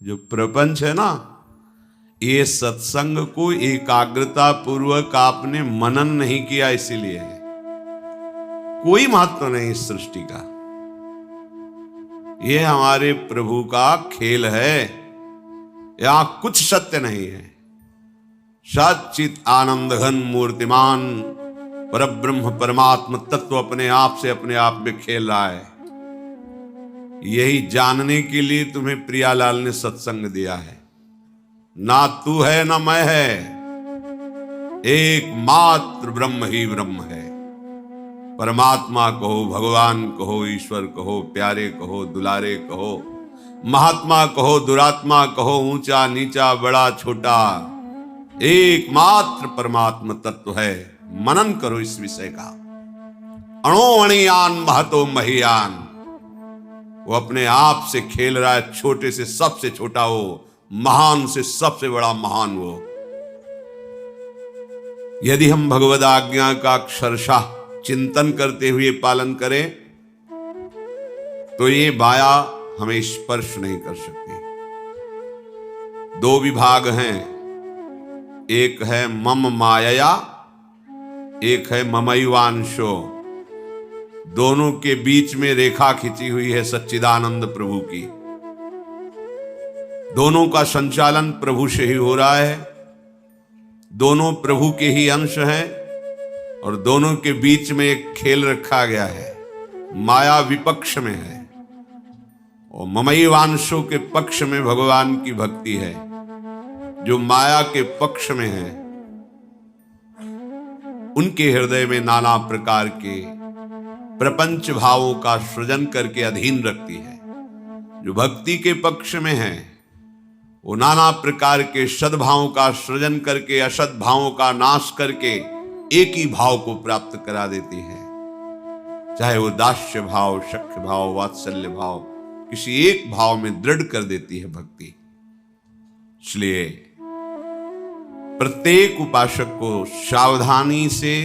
जो प्रपंच है ना, ये सत्संग को एकाग्रता पूर्वक आपने मनन नहीं किया, इसीलिए है। कोई महत्व नहीं इस सृष्टि का। ये हमारे प्रभु का खेल है, यहां कुछ सत्य नहीं है। सच्चित आनंद घन मूर्तिमान परब्रह्म परमात्म तत्व अपने आप से अपने आप में खेल रहा है। यही जानने के लिए तुम्हें प्रियालाल ने सत्संग दिया है। ना तू है ना मैं है, एकमात्र ब्रह्म ही ब्रह्म है। परमात्मा कहो, भगवान कहो, ईश्वर कहो, प्यारे कहो, दुलारे कहो, महात्मा कहो, दुरात्मा कहो, ऊंचा नीचा बड़ा छोटा, एकमात्र परमात्मा तत्व है। मनन करो इस विषय का। अणो अणियान महतो महियान, वो अपने आप से खेल रहा है। छोटे से सबसे छोटा वो, महान से सबसे बड़ा महान वो। यदि हम भगवद आज्ञा का अक्षरशः चिंतन करते हुए पालन करें तो ये माया हमें स्पर्श नहीं कर सकती। दो विभाग हैं, एक है मम माया, एक है ममैवांशो। दोनों के बीच में रेखा खींची हुई है सच्चिदानंद प्रभु की। दोनों का संचालन प्रभु से ही हो रहा है। दोनों प्रभु के ही अंश हैं और दोनों के बीच में एक खेल रखा गया है। माया विपक्ष में है और ममैवांशों के पक्ष में भगवान की भक्ति है। जो माया के पक्ष में है उनके हृदय में नाना प्रकार के प्रपंच भावों का सृजन करके अधीन रखती है। जो भक्ति के पक्ष में है वो नाना प्रकार के सद्भावों का सृजन करके असद्भावों का नाश करके एक ही भाव को प्राप्त करा देती है। चाहे वो दास्य भाव, सख्य भाव, वात्सल्य भाव, किसी एक भाव में दृढ़ कर देती है भक्ति। इसलिए प्रत्येक उपासक को सावधानी से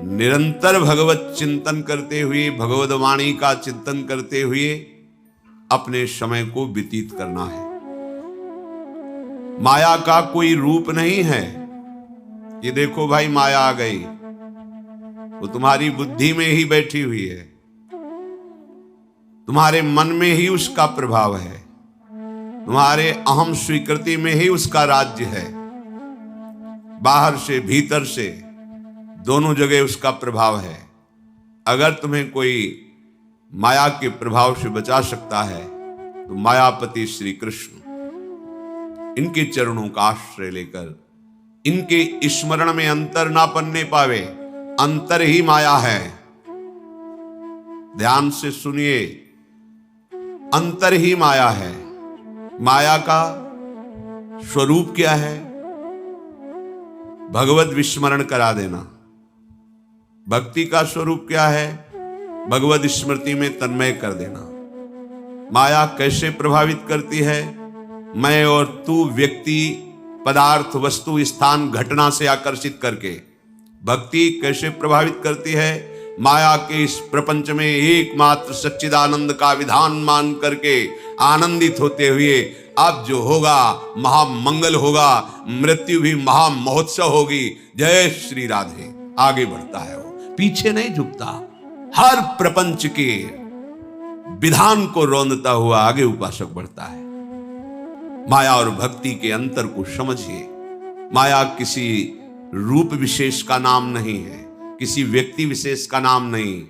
निरंतर भगवत चिंतन करते हुए, भगवद वाणी का चिंतन करते हुए अपने समय को व्यतीत करना है। माया का कोई रूप नहीं है कि देखो भाई माया आ गई, वो तुम्हारी बुद्धि में ही बैठी हुई है, तुम्हारे मन में ही उसका प्रभाव है, तुम्हारे अहम स्वीकृति में ही उसका राज्य है। बाहर से भीतर से दोनों जगह उसका प्रभाव है। अगर तुम्हें कोई माया के प्रभाव से बचा सकता है तो मायापति श्री कृष्ण, इनके चरणों का आश्रय लेकर इनके स्मरण में अंतर ना पनने पावे। अंतर ही माया है। ध्यान से सुनिए, अंतर ही माया है। माया का स्वरूप क्या है? भगवत विस्मरण करा देना। भक्ति का स्वरूप क्या है? भगवत स्मृति में तन्मय कर देना। माया कैसे प्रभावित करती है? मैं और तू, व्यक्ति, पदार्थ, वस्तु, स्थान, घटना से आकर्षित करके। भक्ति कैसे प्रभावित करती है? माया के इस प्रपंच में एकमात्र सच्चिदानंद का विधान मान करके आनंदित होते हुए अब जो होगा महामंगल होगा, मृत्यु भी महामहोत्सव होगी। जय श्री राधे। आगे बढ़ता है वो, पीछे नहीं झुकता। हर प्रपंच के विधान को रौंदता हुआ आगे उपासक बढ़ता है। माया और भक्ति के अंतर को समझिए। माया किसी रूप विशेष का नाम नहीं है, किसी व्यक्ति विशेष का नाम नहीं।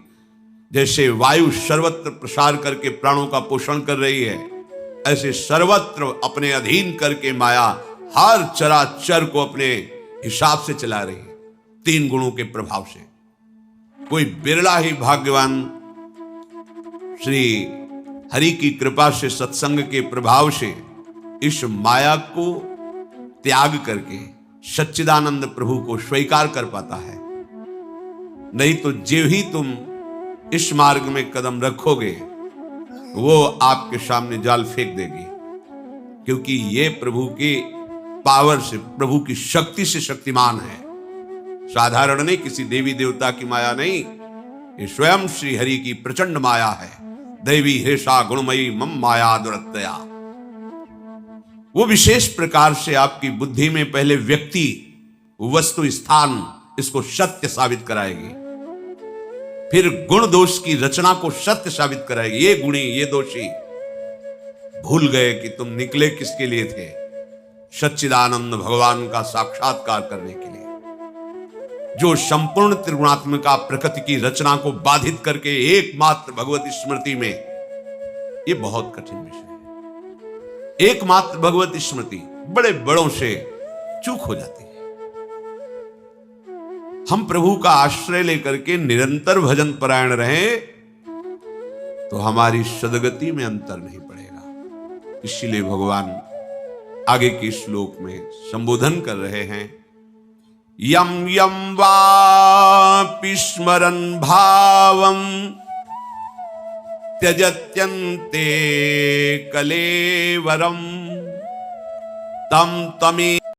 जैसे वायु सर्वत्र प्रसार करके प्राणों का पोषण कर रही है, ऐसे सर्वत्र अपने अधीन करके माया हर चराचर को अपने हिसाब से चला रही है, तीन गुणों के प्रभाव से। कोई बिरला ही भाग्यवान श्री हरि की कृपा से, सत्संग के प्रभाव से इस माया को त्याग करके सच्चिदानंद प्रभु को स्वीकार कर पाता है। नहीं तो जो ही तुम इस मार्ग में कदम रखोगे वो आपके सामने जाल फेंक देगी, क्योंकि ये प्रभु की पावर से, प्रभु की शक्ति से शक्तिमान है। साधारण नहीं, किसी देवी देवता की माया नहीं, ये स्वयं श्री हरि की प्रचंड माया है। देवी हेषा गुणमयी मम माया दुरत्यया। वो विशेष प्रकार से आपकी बुद्धि में पहले व्यक्ति, वस्तु, स्थान, इसको सत्य साबित कराएगी, फिर गुण दोष की रचना को सत्य साबित कराएगी। ये गुणी, ये दोषी, भूल गए कि तुम निकले किसके लिए थे? सच्चिदानंद भगवान का साक्षात्कार करने के लिए, जो संपूर्ण त्रिगुणात्मिका प्रकृति की रचना को बाधित करके एकमात्र भगवत स्मृति में, ये बहुत कठिन विषय है। एकमात्र भगवत स्मृति, बड़े बड़ों से चूक हो जाती है। हम प्रभु का आश्रय लेकर के निरंतर भजन परायण रहें तो हमारी सदगति में अंतर नहीं पड़ेगा। इसीलिए भगवान आगे के श्लोक में संबोधन कर रहे हैं, यम यम वापि स्मरन् भावं त्यजत्यन्ते कलेवरम तम तमे